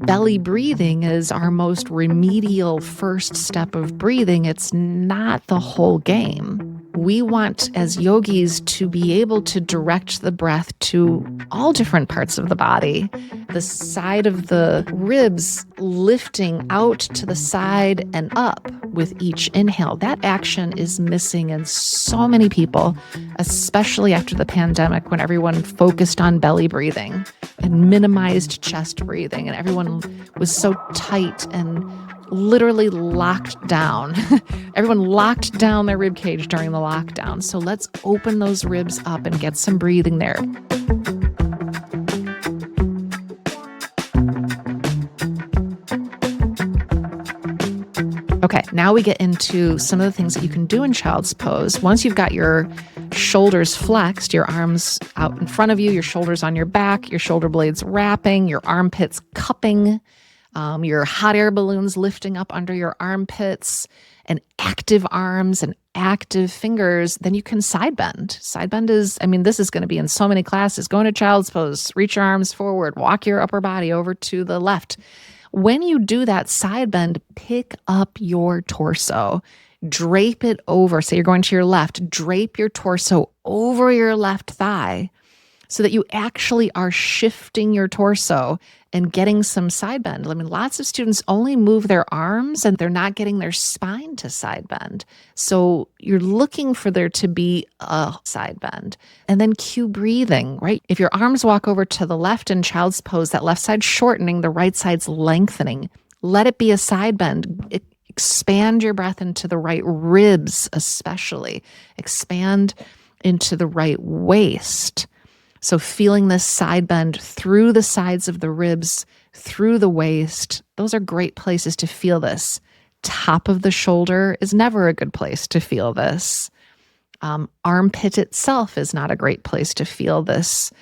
Belly breathing is our most remedial first step of breathing. It's not the whole game. We want, as yogis, to be able to direct the breath to all different parts of the body. The side of the ribs lifting out to the side and up with each inhale. That action is missing in so many people, especially after the pandemic when everyone focused on belly breathing and minimized chest breathing, and everyone was so tight and literally locked down. Everyone locked down their rib cage during the lockdown. So let's open those ribs up and get some breathing there. Okay, now we get into some of the things that you can do in child's pose. Once you've got your shoulders flexed, your arms out in front of you, your shoulders on your back, your shoulder blades wrapping, your armpits cupping, your hot air balloons lifting up under your armpits, and active arms and active fingers, then you can side bend. Side bend is, this is going to be in so many classes. Go into child's pose, reach your arms forward, walk your upper body over to the left. When you do that side bend, pick up your torso, drape it over. Say you're going to your left, drape your torso over your left thigh so that you actually are shifting your torso and getting some side bend. Lots of students only move their arms and they're not getting their spine to side bend. So you're looking for there to be a side bend. And then cue breathing, right? If your arms walk over to the left in child's pose, that left side shortening, the right side's lengthening. Let it be a side bend. Expand your breath into the right ribs, especially. Expand into the right waist. So feeling this side bend through the sides of the ribs, through the waist, those are great places to feel this. Top of the shoulder is never a good place to feel this. Armpit itself is not a great place to feel this.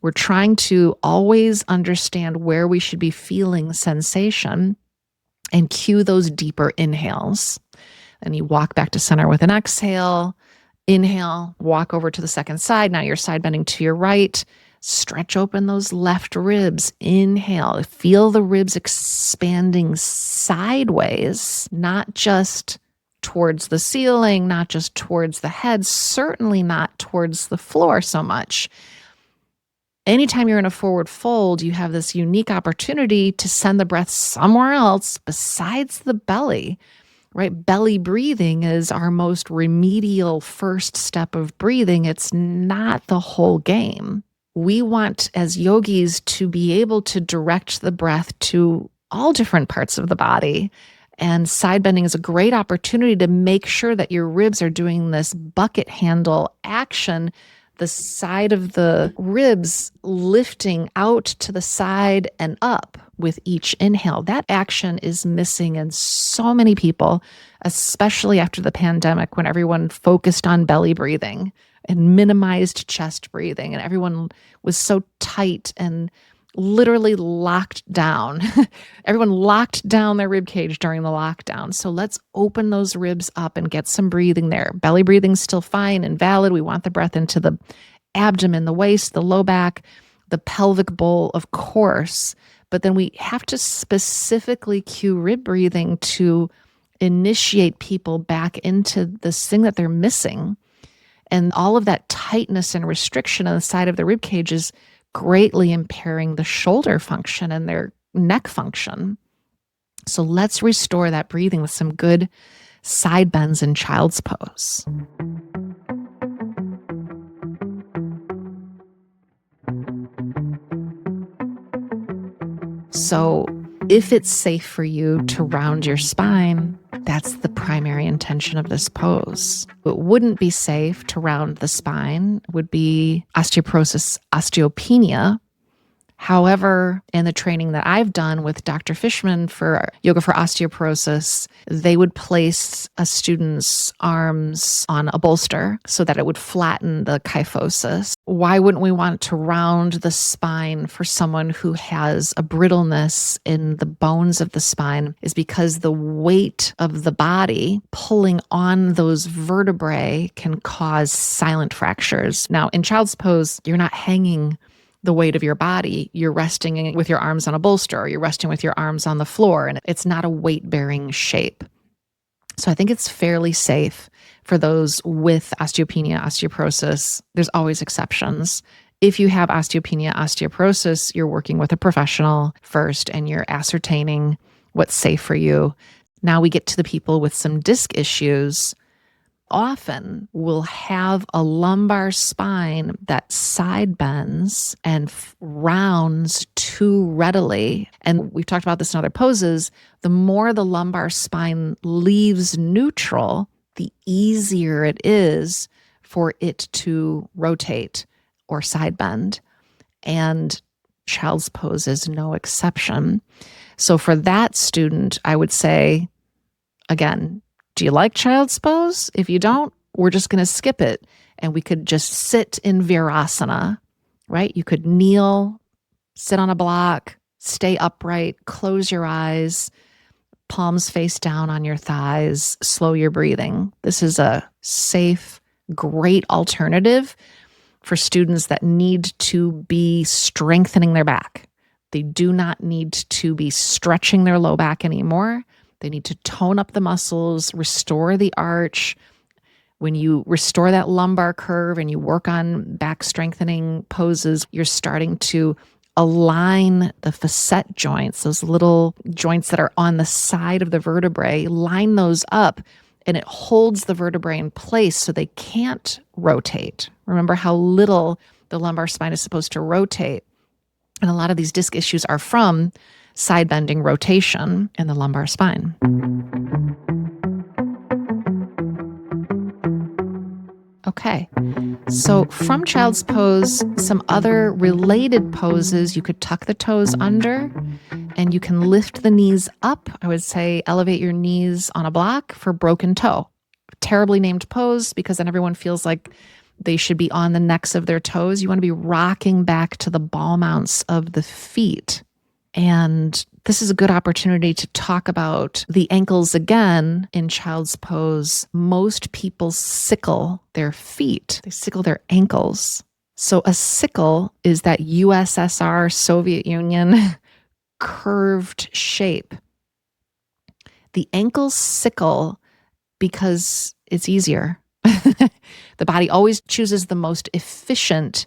We're trying to always understand where we should be feeling sensation and cue those deeper inhales. And you walk back to center with an exhale. Inhale, walk over to the second side. Now you're side bending to your right. Stretch open those left ribs. Inhale. Feel the ribs expanding sideways, not just towards the ceiling, not just towards the head, certainly not towards the floor so much. Anytime you're in a forward fold, you have this unique opportunity to send the breath somewhere else besides the belly. Right? Belly breathing is our most remedial first step of breathing. It's not the whole game. We want, as yogis, to be able to direct the breath to all different parts of the body. And side bending is a great opportunity to make sure that your ribs are doing this bucket handle action. The side of the ribs lifting out to the side and up with each inhale. That action is missing in so many people, especially after the pandemic when everyone focused on belly breathing and minimized chest breathing, and everyone was so tight and literally locked down. Everyone locked down their rib cage during the lockdown. So let's open those ribs up and get some breathing there. Belly breathing's still fine and valid. We want the breath into the abdomen, the waist, the low back, the pelvic bowl, of course. But then we have to specifically cue rib breathing to initiate people back into this thing that they're missing. And all of that tightness and restriction on the side of the rib cage is greatly impairing the shoulder function and their neck function. So let's restore that breathing with some good side bends in child's pose. So if it's safe for you to round your spine, that's the primary intention of this pose. What wouldn't be safe to round the spine would be osteoporosis, osteopenia. However, in the training that I've done with Dr. Fishman for Yoga for Osteoporosis, they would place a student's arms on a bolster so that it would flatten the kyphosis. Why wouldn't we want to round the spine for someone who has a brittleness in the bones of the spine? Is because the weight of the body pulling on those vertebrae can cause silent fractures. Now, in child's pose, you're not hanging the weight of your body. You're resting with your arms on a bolster, or you're resting with your arms on the floor, and it's not a weight-bearing shape. So I think it's fairly safe for those with osteopenia, osteoporosis. There's always exceptions. If you have osteopenia, osteoporosis, you're working with a professional first and you're ascertaining what's safe for you. Now we get to the people with some disc issues. Often will have a lumbar spine that side bends and rounds too readily. And we've talked about this in other poses. The more the lumbar spine leaves neutral, the easier it is for it to rotate or side bend. And child's pose is no exception. So for that student, I would say, again, do you like child's pose? If you don't, we're just going to skip it. And we could just sit in virasana, right? You could kneel, sit on a block, stay upright, close your eyes, palms face down on your thighs, slow your breathing. This is a safe, great alternative for students that need to be strengthening their back. They do not need to be stretching their low back anymore. They need to tone up the muscles, restore the arch. When you restore that lumbar curve and you work on back strengthening poses, you're starting to align the facet joints, those little joints that are on the side of the vertebrae, line those up, and it holds the vertebrae in place so they can't rotate. Remember how little the lumbar spine is supposed to rotate. And a lot of these disc issues are from side bending rotation in the lumbar spine. Okay, so from child's pose, some other related poses, you could tuck the toes under and you can lift the knees up. I would say elevate your knees on a block for broken toe. Terribly named pose because then everyone feels like they should be on the necks of their toes. You want to be rocking back to the ball mounts of the feet. And this is a good opportunity to talk about the ankles again in child's pose. Most people sickle their feet. They sickle their ankles. So a sickle is that USSR, Soviet Union, curved shape. The ankles sickle because it's easier. The body always chooses the most efficient,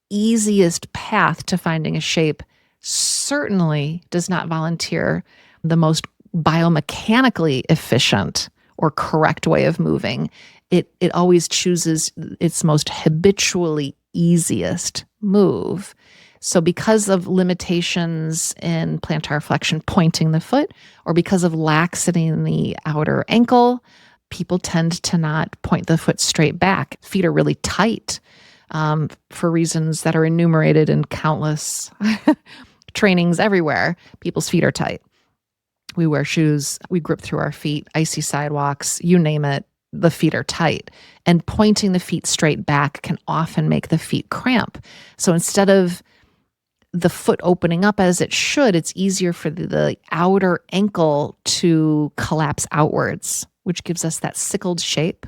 easiest path to finding a shape. Certainly does not volunteer the most biomechanically efficient or correct way of moving. It always chooses its most habitually easiest move. So because of limitations in plantar flexion pointing the foot, or because of laxity in the outer ankle, people tend to not point the foot straight back. Feet are really tight for reasons that are enumerated in countless trainings everywhere. People's feet are tight. We wear shoes, we grip through our feet, icy sidewalks, you name it, the feet are tight. And pointing the feet straight back can often make the feet cramp. So instead of the foot opening up as it should, it's easier for the outer ankle to collapse outwards, which gives us that sickled shape.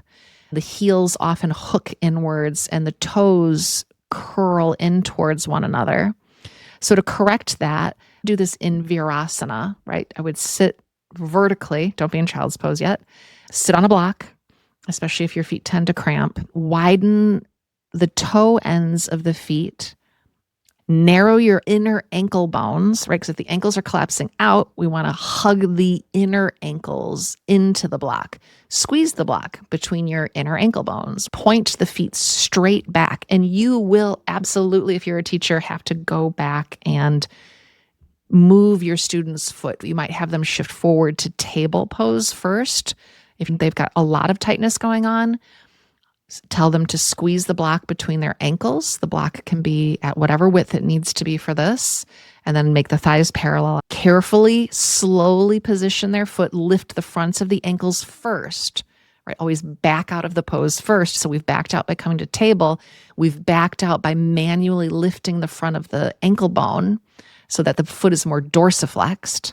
The heels often hook inwards and the toes curl in towards one another. So to correct that, do this in virasana, right? I would sit vertically, don't be in child's pose yet. Sit on a block, especially if your feet tend to cramp. Widen the toe ends of the feet. Narrow your inner ankle bones, right? Because if the ankles are collapsing out, we want to hug the inner ankles into the block. Squeeze the block between your inner ankle bones. Point the feet straight back. And you will absolutely, if you're a teacher, have to go back and move your student's foot. You might have them shift forward to table pose first. If they've got a lot of tightness going on, tell them to squeeze the block between their ankles. The block can be at whatever width it needs to be for this. And then make the thighs parallel. Carefully, slowly position their foot. Lift the fronts of the ankles first. Right? Always back out of the pose first. So we've backed out by coming to table. We've backed out by manually lifting the front of the ankle bone so that the foot is more dorsiflexed.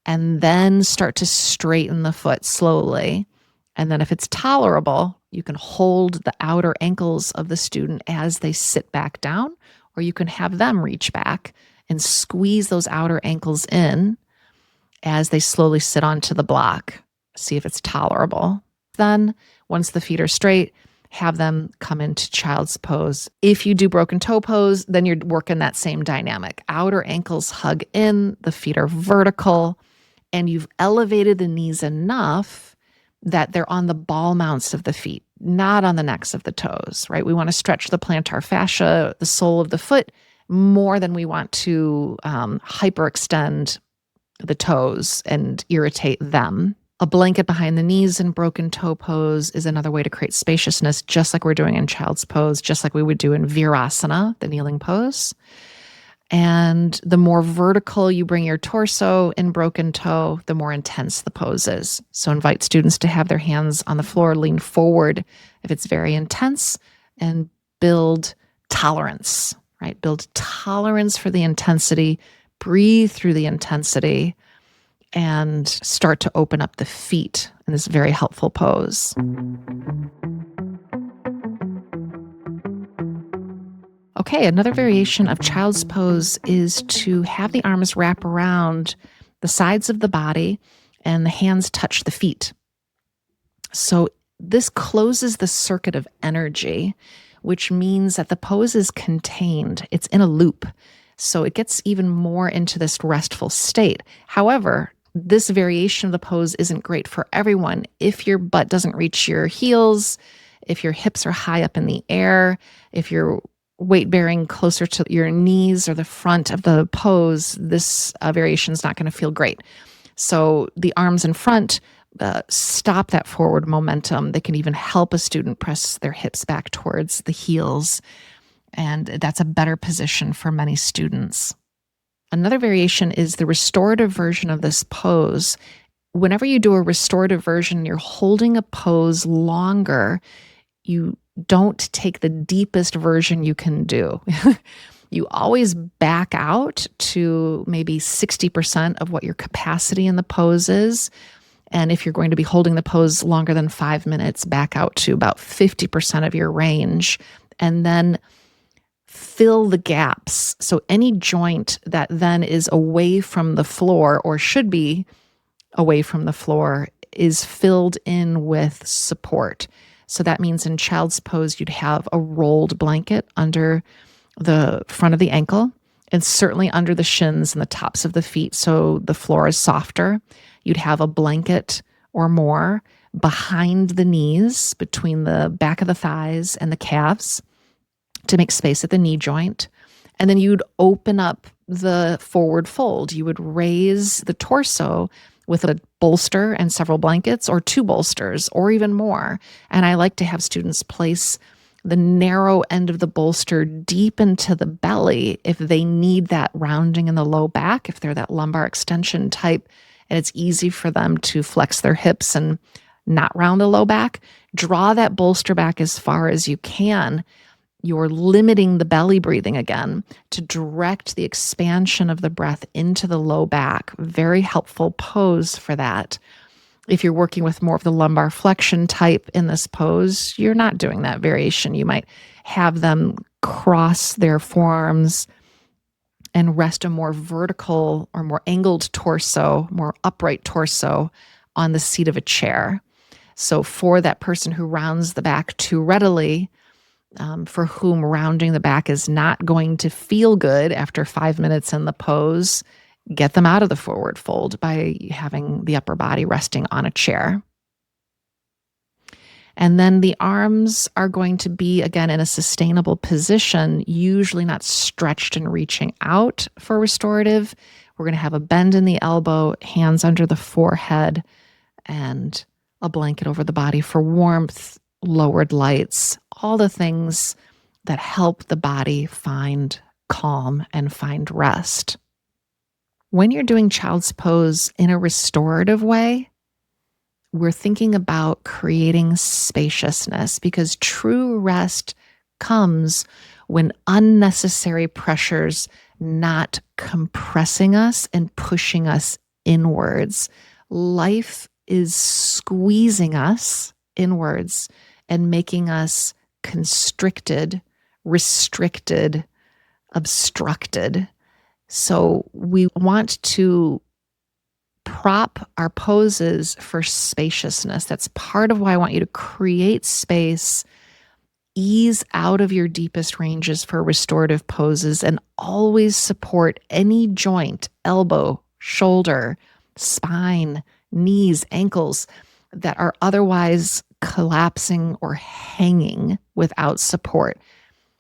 And then start to straighten the foot slowly. And then if it's tolerable, you can hold the outer ankles of the student as they sit back down, or you can have them reach back and squeeze those outer ankles in as they slowly sit onto the block. See if it's tolerable. Then, once the feet are straight, have them come into child's pose. If you do broken toe pose, then you're working that same dynamic. Outer ankles hug in, the feet are vertical, and you've elevated the knees enough that they're on the ball mounts of the feet, not on the necks of the toes, right? We want to stretch the plantar fascia, the sole of the foot, more than we want to hyperextend the toes and irritate them. A blanket behind the knees in broken toe pose is another way to create spaciousness, just like we're doing in child's pose, just like we would do in virasana, the kneeling pose. And the more vertical you bring your torso in broken toe, the more intense the pose is. So invite students to have their hands on the floor, lean forward if it's very intense, and build tolerance, right? Build tolerance for the intensity, breathe through the intensity, and start to open up the feet in this very helpful pose. Okay, another variation of child's pose is to have the arms wrap around the sides of the body and the hands touch the feet. So this closes the circuit of energy, which means that the pose is contained. It's in a loop. So it gets even more into this restful state. However, this variation of the pose isn't great for everyone. If your butt doesn't reach your heels, if your hips are high up in the air, if you're weight bearing closer to your knees or the front of the pose, this variation is not going to feel great. So the arms in front stop that forward momentum. They can even help a student press their hips back towards the heels. And that's a better position for many students. Another variation is the restorative version of this pose. Whenever you do a restorative version, you're holding a pose longer. You don't take the deepest version you can do. You always back out to maybe 60% of what your capacity in the pose is. And if you're going to be holding the pose longer than 5 minutes, back out to about 50% of your range. And then fill the gaps. So any joint that then is away from the floor or should be away from the floor is filled in with support. So that means in child's pose, you'd have a rolled blanket under the front of the ankle and certainly under the shins and the tops of the feet. So the floor is softer. You'd have a blanket or more behind the knees, between the back of the thighs and the calves, to make space at the knee joint. And then you'd open up the forward fold. You would raise the torso with a bolster and several blankets, or 2 bolsters, or even more. And I like to have students place the narrow end of the bolster deep into the belly if they need that rounding in the low back, if they're that lumbar extension type, and it's easy for them to flex their hips and not round the low back. Draw that bolster back as far as you can. You're limiting the belly breathing again to direct the expansion of the breath into the low back. Very helpful pose for that. If you're working with more of the lumbar flexion type in this pose, you're not doing that variation. You might have them cross their forearms and rest a more vertical or more angled torso, more upright torso on the seat of a chair. So for that person who rounds the back too readily, for whom rounding the back is not going to feel good after 5 minutes in the pose, get them out of the forward fold by having the upper body resting on a chair. And then the arms are going to be, again, in a sustainable position, usually not stretched and reaching out for restorative. We're going to have a bend in the elbow, hands under the forehead, and a blanket over the body for warmth, lowered lights, all the things that help the body find calm and find rest. When you're doing child's pose in a restorative way, we're thinking about creating spaciousness, because true rest comes when unnecessary pressures not compressing us and pushing us inwards. Life is squeezing us inwards and making us constricted, restricted, obstructed. So we want to prop our poses for spaciousness. That's part of why I want you to create space, ease out of your deepest ranges for restorative poses, and always support any joint, elbow, shoulder, spine, knees, ankles that are otherwise collapsing or hanging without support.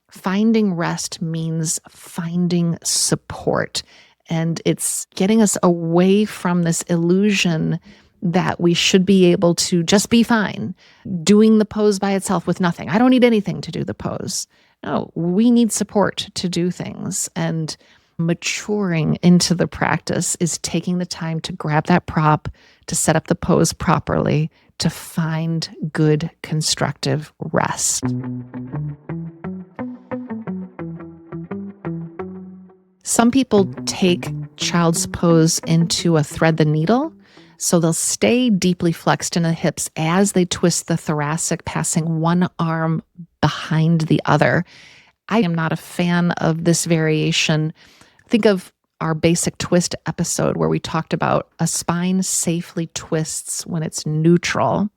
Finding rest means finding support. And it's getting us away from this illusion that we should be able to just be fine doing the pose by itself with nothing. I don't need anything to do the pose. No, we need support to do things. And maturing into the practice is taking the time to grab that prop, to set up the pose properly, to find good constructive rest. Some people take child's pose into a thread the needle. So they'll stay deeply flexed in the hips as they twist the thoracic, passing one arm behind the other. I am not a fan of this variation. Think of our basic twist episode where we talked about a spine safely twists when it's neutral.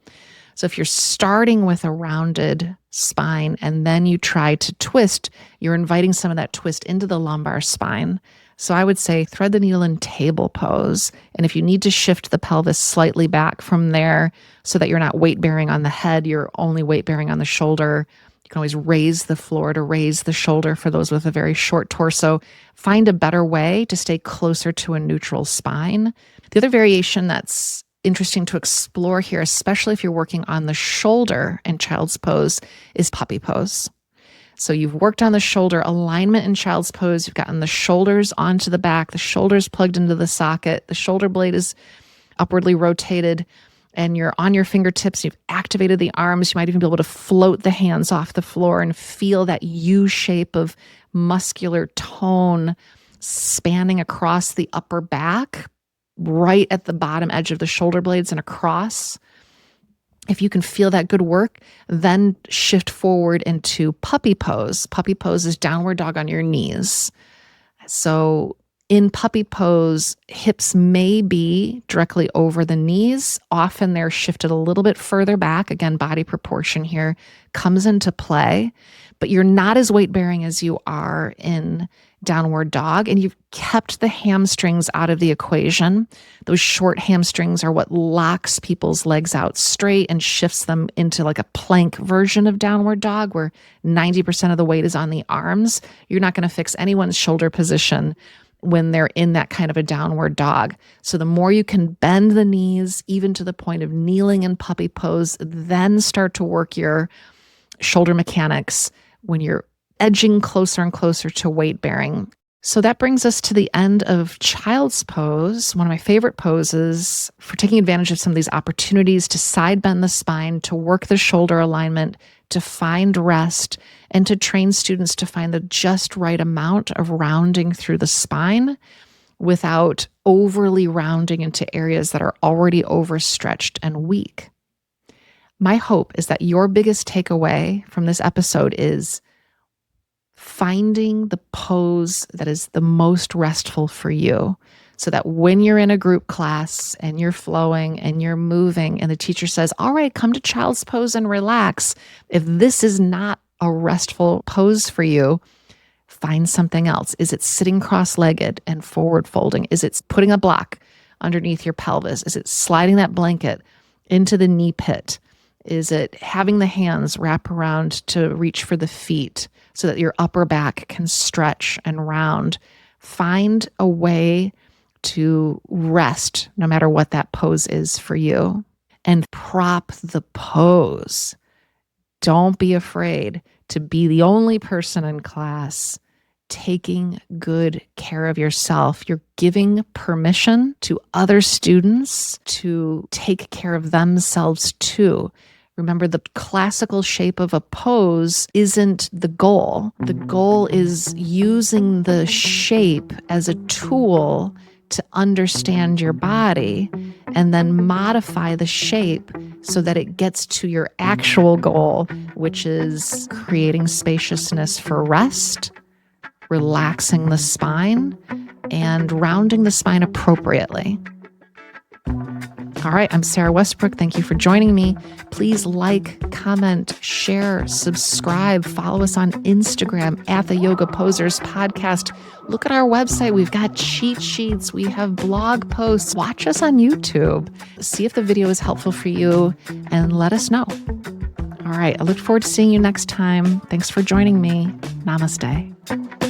So if you're starting with a rounded spine and then you try to twist, you're inviting some of that twist into the lumbar spine. So I would say thread the needle in table pose. And if you need to shift the pelvis slightly back from there so that you're not weight bearing on the head, you're only weight bearing on the shoulder, you can always raise the floor to raise the shoulder for those with a very short torso. Find a better way to stay closer to a neutral spine. The other variation that's interesting to explore here, especially if you're working on the shoulder in child's pose, is puppy pose. So you've worked on the shoulder alignment in child's pose. You've gotten the shoulders onto the back, the shoulders plugged into the socket, the shoulder blade is upwardly rotated, and you're on your fingertips. You've activated the arms. You might even be able to float the hands off the floor and feel that U shape of muscular tone spanning across the upper back, right at the bottom edge of the shoulder blades and across. If you can feel that good work, then shift forward into puppy pose. Puppy pose is downward dog on your knees. So in puppy pose, hips may be directly over the knees. Often they're shifted a little bit further back. Again, body proportion here comes into play, but you're not as weight bearing as you are in downward dog, and you've kept the hamstrings out of the equation. Those short hamstrings are what locks people's legs out straight and shifts them into like a plank version of downward dog where 90% of the weight is on the arms. You're not going to fix anyone's shoulder position when they're in that kind of a downward dog. So the more you can bend the knees, even to the point of kneeling in puppy pose, then start to work your shoulder mechanics when you're edging closer and closer to weight bearing. So that brings us to the end of child's pose, one of my favorite poses for taking advantage of some of these opportunities to side bend the spine, to work the shoulder alignment, to find rest, and to train students to find the just right amount of rounding through the spine without overly rounding into areas that are already overstretched and weak. My hope is that your biggest takeaway from this episode is finding the pose that is the most restful for you, so that when you're in a group class and you're flowing and you're moving and the teacher says, all right, come to child's pose and relax. If this is not a restful pose for you, find something else. Is it sitting cross-legged and forward folding? Is it putting a block underneath your pelvis? Is it sliding that blanket into the knee pit? Is it having the hands wrap around to reach for the feet so that your upper back can stretch and round? Find a way to rest, no matter what that pose is for you, and prop the pose. Don't be afraid to be the only person in class taking good care of yourself. You're giving permission to other students to take care of themselves too. Remember, the classical shape of a pose isn't the goal. The goal is using the shape as a tool to understand your body and then modify the shape so that it gets to your actual goal, which is creating spaciousness for rest relaxing the spine and rounding the spine appropriately. All right, I'm Sarah Westbrook. Thank you for joining me. Please like, comment, share, subscribe, follow us on Instagram at the Yoga Posers Podcast. Look at our website. We've got cheat sheets. We have blog posts. Watch us on YouTube. See if the video is helpful for you and let us know. All right, I look forward to seeing you next time. Thanks for joining me. Namaste.